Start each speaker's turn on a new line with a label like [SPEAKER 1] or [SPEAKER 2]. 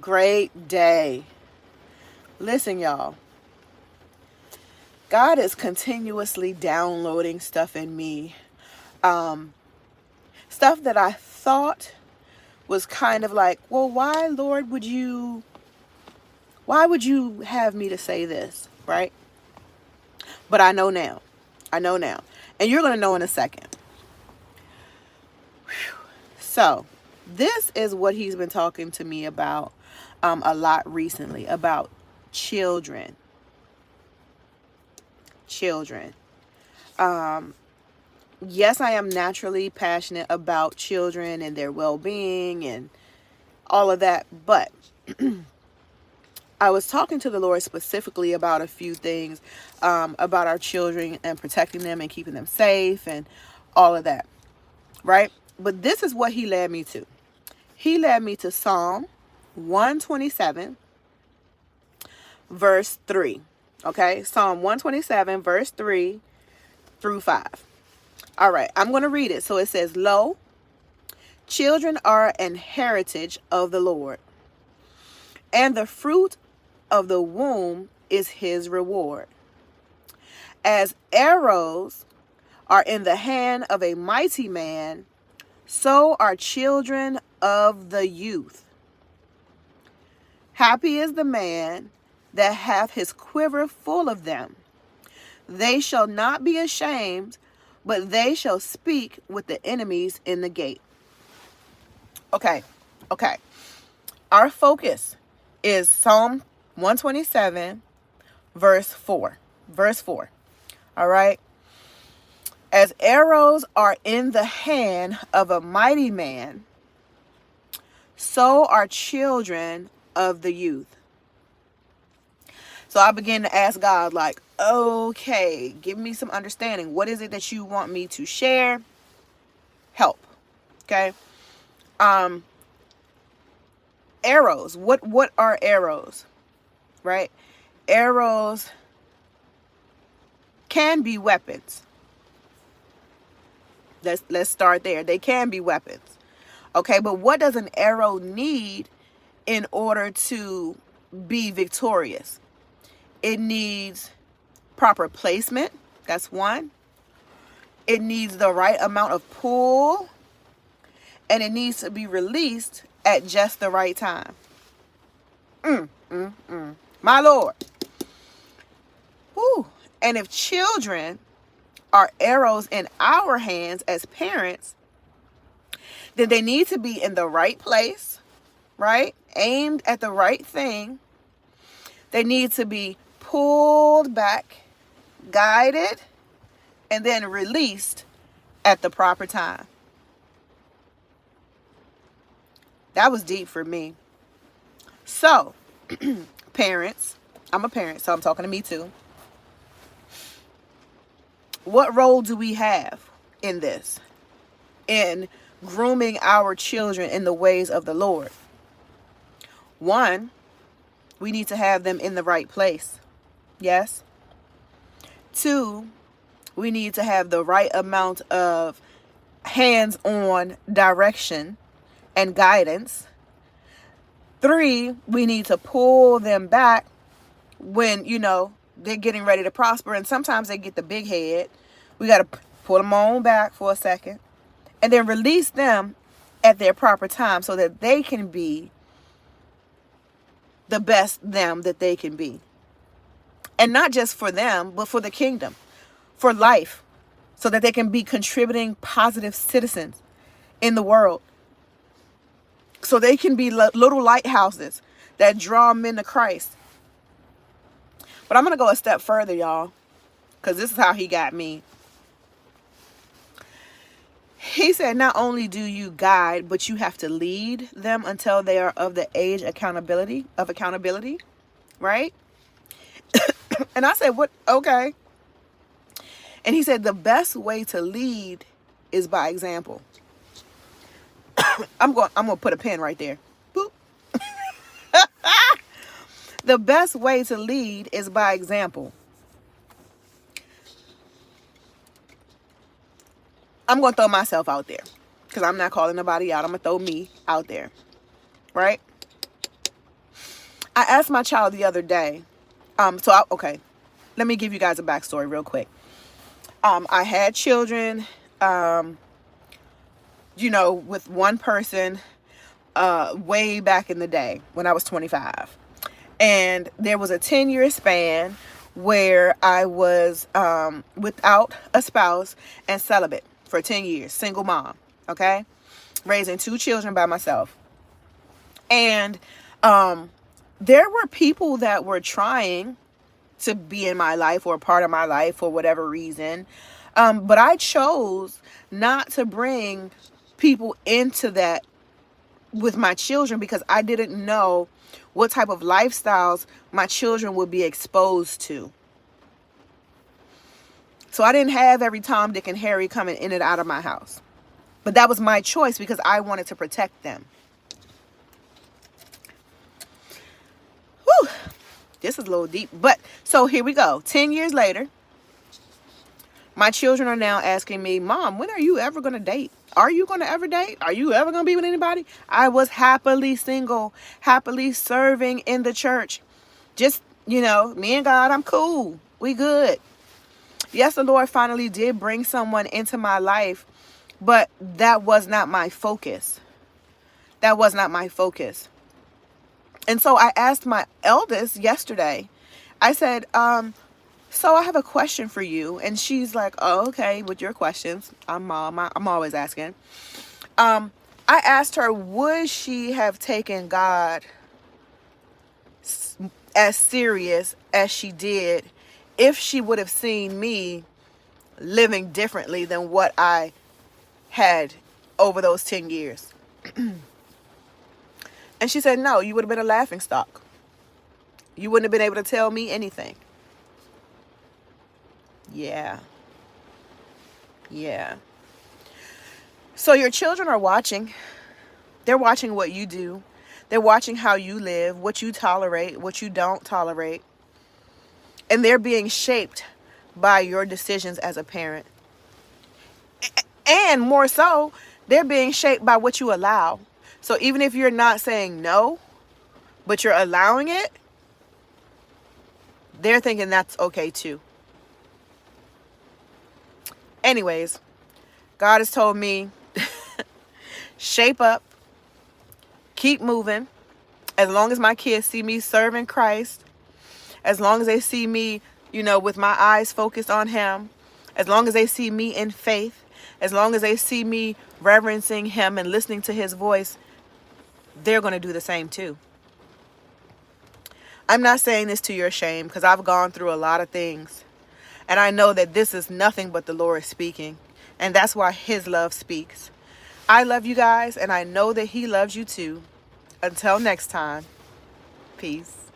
[SPEAKER 1] Great day. Listen, y'all. God is continuously downloading stuff in me. Um, Stuff that I thought was kind of like, well, why, Lord, why would you have me to say this, right? But I know now. I know now. And you're going to know in a second. So, this is what he's been talking to me about a lot recently, about children. Children. Yes, I am naturally passionate about children and their well-being and all of that, but I was talking to the Lord specifically about a few things about our children and protecting them and keeping them safe and all of that, right? But this is what he led me to. He led me to Psalm 127, verse 3. Okay, Psalm 127, verse 3 through 5. All right, I'm going to read it. So it says, Lo, children are an heritage of the Lord, and the fruit of the womb is his reward. As arrows are in the hand of a mighty man, so are children of the youth. Happy is the man that hath his quiver full of them. They shall not be ashamed, but they shall speak with the enemies in the gate. Okay. Our focus is Psalm 127, verse 4. Verse 4. All right. As arrows are in the hand of a mighty man, so are children of the youth. So I began to ask God, like, okay, give me some understanding. What is it that you want me to share? Help. Okay. Arrows. What are arrows? Right? Arrows can be weapons. Let's start there. They can be weapons. Okay, but what does an arrow need in order to be victorious? It needs proper placement. That's one. It needs the right amount of pull, and it needs to be released at just the right time. My Lord. Whew. And if children are arrows in our hands as parents, then they need to be in the right place, right? Aimed at the right thing. They need to be pulled back, guided, and then released at the proper time. That was deep for me. So, parents, I'm a parent, so I'm talking to me too. What role do we have in this? In grooming our children in the ways of the Lord? One, we need to have them in the right place. Yes. Two, we need to have the right amount of hands-on direction and guidance. Three, we need to pull them back when, they're getting ready to prosper. And sometimes they get the big head. We got to pull them on back for a second and then release them at their proper time so that they can be the best them that they can be. And not just for them, but for the kingdom, for life, so that they can be contributing positive citizens in the world. So they can be little lighthouses that draw men to Christ. But I'm going to go a step further, y'all, because this is how he got me. He said, not only do you guide, but you have to lead them until they are of the age of accountability, right? And I said, what? Okay. And he said, the best way to lead is by example. I'm going to put a pin right there. Boop. The best way to lead is by example. I'm going to throw myself out there because I'm not calling nobody out. I'm going to throw me out there. Right? I asked my child the other day. Okay, let me give you guys a backstory real quick. I had children, with one person way back in the day when I was 25. And there was a 10-year span where I was without a spouse and celibate for 10 years, single mom, okay? Raising 2 children by myself. And there were people that were trying to be in my life or a part of my life for whatever reason. But I chose not to bring people into that with my children because I didn't know what type of lifestyles my children would be exposed to. So I didn't have every Tom, Dick, and Harry coming in and out of my house. But that was my choice because I wanted to protect them. Whew. This is a little deep. But so here we go. 10 years later, my children are now asking me, Mom, when are you ever going to date? Are you going to ever date? Are you ever going to be with anybody? I was happily single, happily serving in the church. Just, me and God, I'm cool. We good. Yes, the Lord finally did bring someone into my life, but that was not my focus. That was not my focus. And so I asked my eldest yesterday, I said, so I have a question for you. And she's like, oh, okay, with your questions. I'm always asking. I asked her, would she have taken God as serious as she did if she would have seen me living differently than what I had over those 10 years? And she said, no, you would have been a laughingstock. You wouldn't have been able to tell me anything. Yeah. So your children are watching. They're watching what you do. They're watching how you live, what you tolerate, what you don't tolerate. And they're being shaped by your decisions as a parent. And more so, they're being shaped by what you allow. So even if you're not saying no, but you're allowing it, they're thinking that's okay too. Anyways, God has told me, shape up, keep moving. As long as my kids see me serving Christ, as long as they see me, with my eyes focused on Him, as long as they see me in faith, as long as they see me reverencing Him and listening to His voice, they're going to do the same too. I'm not saying this to your shame because I've gone through a lot of things. And I know that this is nothing but the Lord speaking. And that's why His love speaks. I love you guys, and I know that He loves you too. Until next time, peace.